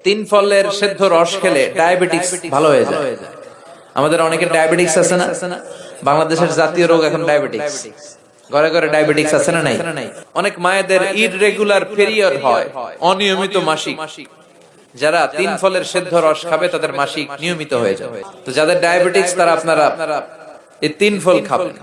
তিন ফলের সেদ্ধ রস খেলে ডায়াবেটিস ভালো হয়ে যায়। আমাদের অনেকের ডায়াবেটিস আছে না? বাংলাদেশের জাতীয় রোগ এখন ডায়াবেটিস। ঘরে ঘরে ডায়াবেটিস আছে না নাই? অনেক মায়েদের ইররেগুলার পিরিয়ড হয়, অনিয়মিত মাসিক। যারা তিন ফলের সেদ্ধ রস খাবে তাদের মাসিক নিয়মিত হয়ে যাবে। তো যাদের ডায়াবেটিস তারা আপনারা এই তিন ফল খাবেন।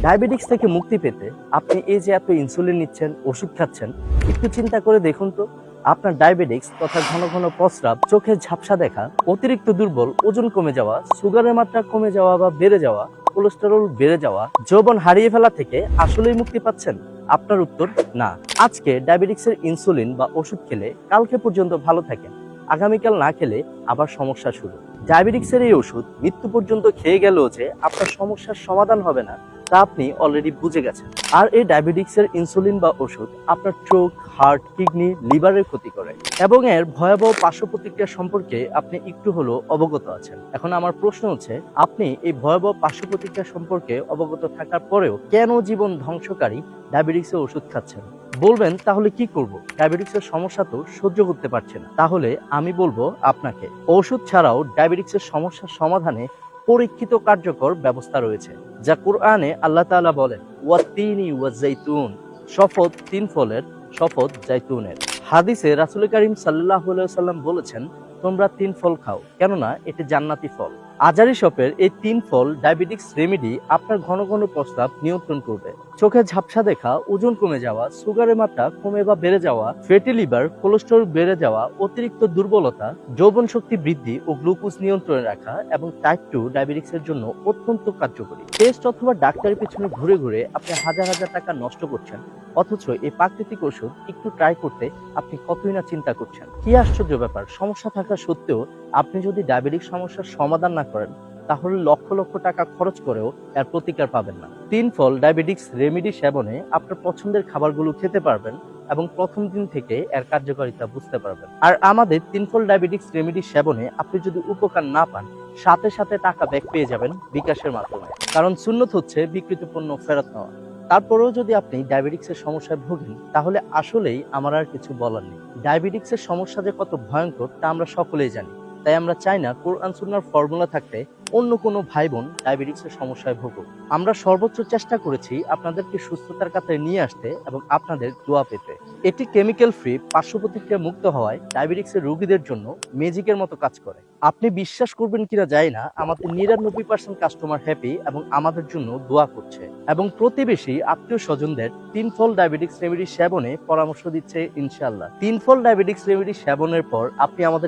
ডায়াবেটিক্স থেকে মুক্তি পেতে আপনি এই যে এত ইনসুলিন নিচ্ছেন, ওষুধ খাচ্ছেন, একটু চিন্তা করে দেখুন তো আপনার ডায়াবেটিক্স তথা ঘন ঘন প্রস্রাব, চোখের ঝাপসা দেখা, অতিরিক্ত দুর্বল, ওজন কমে যাওয়া, সুগারের মাত্রা কমে যাওয়া বা বেড়ে যাওয়া, কোলেস্টেরল বেড়ে যাওয়া, যৌবন হারিয়ে ফেলা থেকে আসলেই মুক্তি পাচ্ছেন? আপনার উত্তর না। আজকে ডায়াবেটিক্সের ইনসুলিন বা ওষুধ খেলে কালকে পর্যন্ত ভালো থাকেন, আগামীকাল না খেলে আবার সমস্যা শুরু। ডায়াবেটিক্সের এই ওষুধ মৃত্যু পর্যন্ত খেয়ে গেলেও যে আপনার সমস্যার সমাধান হবে না তা আপনি অলরেডি বুঝে গেছেন। আর এই ডায়াবেটিক্সের ইনসুলিন বা ওষুধ আপনার চোখ, হার্ট, কিডনি, লিভারের ক্ষতি করে এবং এর ভয়াবহ পার্শ্ব প্রতিক্রিয়া সম্পর্কে আপনি একটু হলেও অবগত আছেন। এখন আমার প্রশ্ন হচ্ছে, আপনি এই ভয়াবহ পার্শ্ব প্রতিক্রিয়া সম্পর্কে অবগত থাকার পরেও কেন জীবন ধ্বংসকারী ডায়াবেটিক্সের ওষুধ খাচ্ছেন? বলবেন তাহলে কি করব? ডায়াবেটিক্সের সমস্যা তো সহ্য করতে পারছে না। তাহলে আমি বলবো আপনাকে, ওষুধ ছাড়াও ডায়াবেটিক্সের সমস্যার সমাধানে পরীক্ষিত কার্যকর ব্যবস্থা রয়েছে, যা কোরআনে আল্লাহ তাআলা বলেন, ওয়াত্তিনি ওয়াজাইতুন, শপথ তিন ফলের, শপথ জাইতুনের। হাদিসে রাসূল করিম সাল্লাল্লাহু আলাইহি ওয়াসাল্লাম বলেছেন, তোমরা তিন ফল খাও, কেননা এটি জান্নাতি ফল। আজারি শপের এই তিন ফল ডায়াবেটিক্স রেমেডি আপনার ঘন ঘন প্রস্রাব নিয়ন্ত্রণ করবে, চোখে ঝাপসা দেখা, ওজন কমে যাওয়া, সুগারের মাত্রা কমে বা বেড়ে যাওয়া, ফ্যাটি লিভার, কোলেস্টেরল বেড়ে যাওয়া, অতিরিক্ত দুর্বলতা, যৌবন শক্তি বৃদ্ধি ও গ্লুকোজ নিয়ন্ত্রণে রাখা এবং টাইপ 2 ডায়াবেটিক্সের জন্য অত্যন্ত কার্যকরী। টেস্ট অথবা ডাক্তারের পিছনে ঘুরে ঘুরে আপনি হাজার হাজার টাকা নষ্ট করছেন, অথচ এই প্রাকৃতিক ওষুধ একটু ট্রাই করতে আপনি কতই না চিন্তা করছেন। কি আশ্চর্য ব্যাপার, সমস্যা থাকা সত্ত্বেও আপনি যদি ডায়াবেটিক সমস্যার সমাধান না করেন তাহলে লক্ষ লক্ষ টাকা খরচ করেও এর প্রতিকার পাবেন না। তিন ফল ডায়াবেটিক্স রেমেডি সেবনে আপনার পছন্দের খাবারগুলো খেতে পারবেন এবং প্রথম দিন থেকে এর কার্যকারিতা বুঝতে পারবেন। আর আমাদের তিন ফল ডায়াবেটিক্স রেমেডি সেবনে আপনি যদি উপকার না পান, সাথে সাথে টাকা ব্যাক পেয়ে যাবেন বিকাশের মাধ্যমে, কারণ সুন্নত হচ্ছে বিকৃত পণ্য ফেরত নেওয়া। তারপরেও যদি আপনি ডায়াবেটিক্সের সমস্যায় ভোগেন তাহলে আসলেই আমার আর কিছু বলার নেই। ডায়াবেটিক্সের সমস্যা যে কত ভয়ঙ্কর তা আমরা সকলেই জানি, তাই আমরা চাই না কোরআন সুন্নাহর ফর্মুলা থাকতে অন্য কোনো ভাই বোন ডায়াবেটিক্সের সমস্যায় ভোগুক। আমরা সর্বোচ্চ চেষ্টা করেছি আপনাদেরকে সুস্থতার কাতারে নিয়ে আসতে এবং আপনাদের দোয়া পেতে। এটি কেমিক্যাল ফ্রি, পার্শ্ব প্রতিক্রিয়া মুক্ত হওয়ায় ডায়াবেটিক্সের রোগীদের জন্য ম্যাজিকের মতো কাজ করে। আপনি বিশ্বাস করবেন কিনা জানি না, আমাদের 99% কাস্টমার হ্যাপি এবং আমাদের জন্য দোয়া করছে এবং প্রতিবেশী আত্মীয় স্বজনদের তিন ফল ডায়াবেটিক্স রেমেডি সেবনে পরামর্শ দিচ্ছে ইনশাআল্লাহ। তিন ফল ডায়াবেটিক্স রেমেডি সেবনের পর আপনি আমাদের